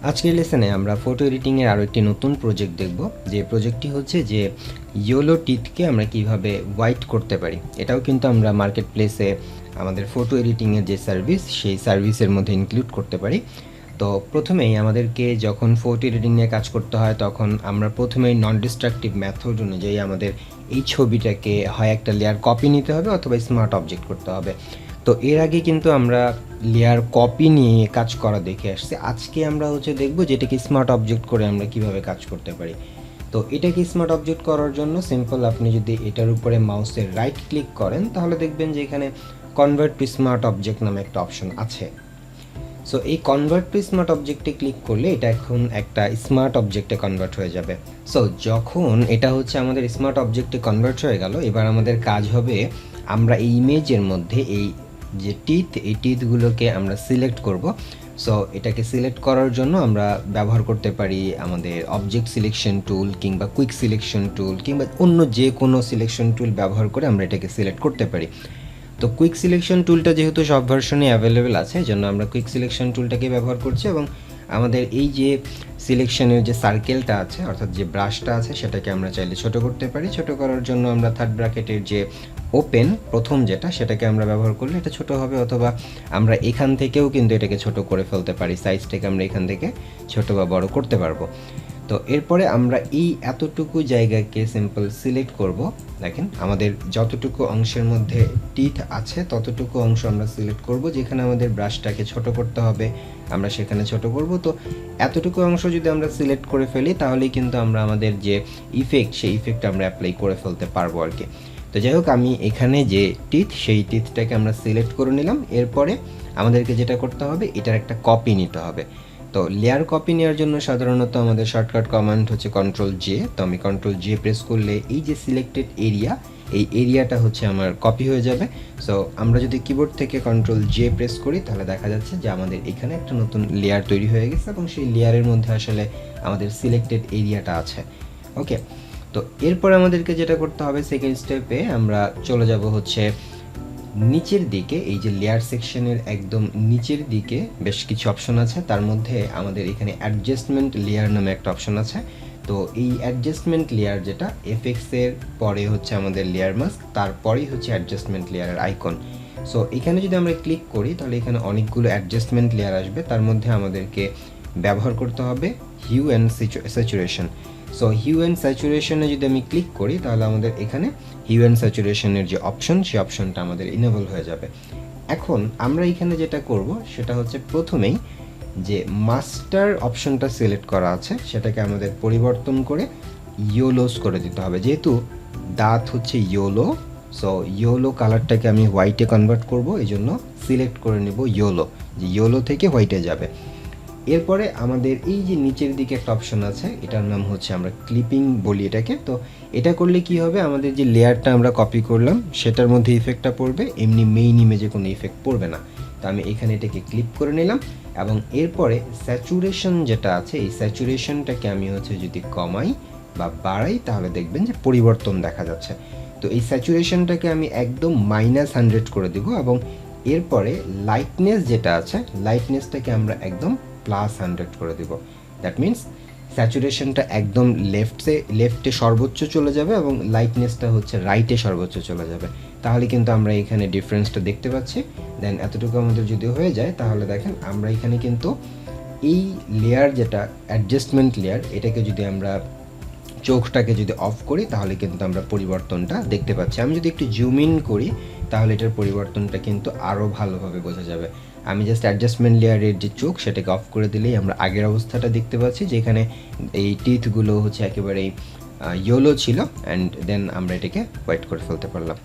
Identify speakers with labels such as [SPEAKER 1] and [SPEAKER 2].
[SPEAKER 1] আজকের লেসনে আমরা ফটো এডিটিংয়ের আরও একটি নতুন প্রজেক্ট দেখব, যে প্রজেক্টটি হচ্ছে যে ইয়েলো টিথকে আমরা কিভাবে হোয়াইট করতে পারি। এটাও কিন্তু আমরা মার্কেট প্লেসে আমাদের ফটো এডিটিংয়ের যে সার্ভিস, সেই সার্ভিসের মধ্যে ইনক্লুড করতে পারি। তো প্রথমেই আমাদেরকে যখন ফটো এডিটিং নিয়ে কাজ করতে হয়, তখন আমরা প্রথমেই নন ডিস্ট্রাকটিভ মেথড অনুযায়ী আমাদের এই ছবিটাকে হয় একটা লেয়ার কপি নিতে হবে অথবা স্মার্ট অবজেক্ট করতে হবে। তো এর আগে কিন্তু আমরা লেয়ার কপি নিয়ে কাজ করা দেখে আসছি। আজকে আমরা দেখব যেটাকে স্মার্ট অবজেক্ট করে আমরা কিভাবে কাজ করতে পারি। তো এটাকে স্মার্ট অবজেক্ট করার জন্য সিম্পল, আপনি যদি এটার উপরে মাউসের রাইট ক্লিক করেন তাহলে দেখবেন যে এখানে কনভার্ট টু স্মার্ট অবজেক্ট নামে একটা অপশন আছে। সো এই কনভার্ট টু স্মার্ট অবজেক্টে ক্লিক করলে এটা এখন একটা স্মার্ট অবজেক্টে কনভার্ট হয়ে যাবে। সো যখন এটা আমাদের স্মার্ট অবজেক্টে কনভার্ট হয়ে গেল, এবার আমাদের কাজ হবে আমরা এই ইমেজের মধ্যে এই যে এই টিথগুলোকে আমরা সিলেক্ট করব। সো এটাকে সিলেক্ট করার জন্য আমরা ব্যবহার করতে পারি আমাদের অবজেক্ট সিলেকশন টুল কিংবা কুইক সিলেকশন টুল কিংবা অন্য যে কোনো সিলেকশন টুল ব্যবহার করে আমরা এটাকে সিলেক্ট করতে পারি। তো কুইক সিলেকশন টুলটা যেহেতু সব ভার্সনে অ্যাভেলেবেল আছে, জন্য আমরা কুইক সিলেকশন টুলটাকে ব্যবহার করছি এবং আমাদের এই যে সিলেকশনের যে সার্কেলটা আছে, অর্থাৎ যে ব্রাশটা আছে, সেটাকে আমরা চাইলে ছোট করতে পারি। ছোট করার জন্য আমরা থার্ড ব্র্যাকেটের যে ওপেন প্রথম যেটা, সেটাকে আমরা ব্যবহার করলে এটা ছোট হবে, অথবা আমরা এখান থেকেও কিন্তু এটাকে ছোট করে ফেলতে পারি। সাইজটাকে আমরা এখান থেকে ছোট বা বড় করতে পারবো। তো এরপরে আমরা এই এতটুকু জায়গাকে সিম্পল সিলেক্ট করব। দেখেন আমাদের যতটুকু অংশের মধ্যে টিথ আছে ততটুকু অংশ আমরা সিলেক্ট করব। যেখানে আমাদের ব্রাশটাকে ছোট করতে হবে আমরা সেখানে ছোট করব। তো এতটুকু অংশ যদি আমরা সিলেক্ট করে ফেলি তাহলেই কিন্তু আমরা আমাদের যে ইফেক্ট, সেই ইফেক্ট আমরা অ্যাপ্লাই করে ফেলতে পারবো আর কি। তো যাই হোক, আমি এখানে যে টিথ, সেই টিথটাকে আমরা সিলেক্ট করে নিলাম। এরপরে আমাদেরকে যেটা করতে হবে, এটার একটা কপি নিতে হবে। তো লেয়ার কপি নেওয়ার জন্য সাধারণত আমাদের শর্টকাট কমান্ড হচ্ছে Ctrl+J। তো আমি Ctrl+J প্রেস করলে এই যে সিলেক্টেড এরিয়া, এই এরিয়াটা আমার কপি হয়ে যাবে। সো আমরা যদি কিবোর্ড থেকে Ctrl+J প্রেস করি তাহলে দেখা যাচ্ছে যে আমাদের এখানে একটা নতুন লেয়ার তৈরি হয়ে গেছে এবং সেই লেয়ারের মধ্যে আসলে আমাদের সিলেক্টেড এরিয়াটা আছে। ওকে, তো এরপর আমাদেরকে যেটা করতে হবে, সেকেন্ড স্টেপে আমরা চলে যাব নিচের দিকে। এই যে লেয়ার সেকশনের একদম নিচের দিকে বেশ কিছু অপশন আছে, তার মধ্যে আমাদের এখানে অ্যাডজাস্টমেন্ট লেয়ার নামে একটা অপশন আছে। তো এই অ্যাডজাস্টমেন্ট লেয়ার যেটা, এফেক্টসের পরে আমাদের লেয়ার মাস্ক, তারপরেই অ্যাডজাস্টমেন্ট লেয়ারের আইকন। সো এখানে যদি আমরা ক্লিক করি তাহলে এখানে অনেকগুলো অ্যাডজাস্টমেন্ট লেয়ার আসবে। তার মধ্যে আমাদেরকে ব্যবহার করতে হবে hue and saturation. So hue and স্যাচুরেশনে যদি আমি ক্লিক করি তাহলে আমাদের এখানে হিউ অ্যান্ড স্যাচুরেশনের যে অপশন, সেই অপশনটা আমাদের ইনেবল হয়ে যাবে। এখন আমরা এখানে যেটা করব সেটা প্রথমেই যে মাস্টার অপশনটা সিলেক্ট করা আছে সেটাকে আমাদের পরিবর্তন করে ইয়েলোস করে দিতে হবে। যেহেতু দাঁত ইয়েলো, সো ইয়েলো কালারটাকে আমি হোয়াইটে কনভার্ট করব, এই জন্য সিলেক্ট করে নেব ইয়েলো, যে ইয়েলো থেকে হোয়াইটে যাবে। এরপরে আমাদের এই যে নিচের দিকে একটা অপশন আছে, এটার নাম আমরা ক্লিপিং বলি এটাকে। তো এটা করলে কি হবে, আমাদের যে লেয়ারটা আমরা কপি করলাম সেটার মধ্যে ইফেক্টটা পড়বে, এমনি মেইন ইমেজে কোনো ইফেক্ট পড়বে না। তো আমি এখানে এটাকে ক্লিক করে নিলাম এবং এরপরে স্যাচুরেশন যেটা আছে, এই স্যাচুরেশনটাকে আমি যদি কমাই বা বাড়াই তাহলে দেখবেন যে পরিবর্তন দেখা যাচ্ছে। তো এই স্যাচুরেশনটাকে আমি একদম -100 করে দিব এবং এরপরে লাইটনেস যেটা আছে, লাইটনেসটাকে আমরা একদম +100 করে দিব। দ্যাট মিনস স্যাচুরেশনটা একদম লেফটে সর্বোচ্চ চলে যাবে এবং লাইটনেসটা রাইটে সর্বোচ্চ চলে যাবে। তাহলে কিন্তু আমরা এখানে ডিফারেন্সটা দেখতে পাচ্ছি। দেন এতটুকু আমাদের যদি হয়ে যায় তাহলে দেখেন আমরা এখানে কিন্তু এই লেয়ার যেটা অ্যাডজাস্টমেন্ট লেয়ার, এটাকে যদি আমরা চোখটাকে যদি অফ করি তাহলে কিন্তু আমরা পরিবর্তনটা দেখতে পাচ্ছি। আমি যদি একটু জুম ইন করি তাহলে এটার পরিবর্তনটা কিন্তু আরও ভালোভাবে বোঝা যাবে। আমি জাস্ট অ্যাডজাস্টমেন্ট লেয়ারের যে চোখ, সেটাকে অফ করে দিলেই আমরা আগের অবস্থাটা দেখতে পাচ্ছি, যেখানে এই টিথগুলো একেবারেই ইয়েলো ছিল, অ্যান্ড দেন আমরা এটাকে হোয়াইট করে ফেলতে পারলাম।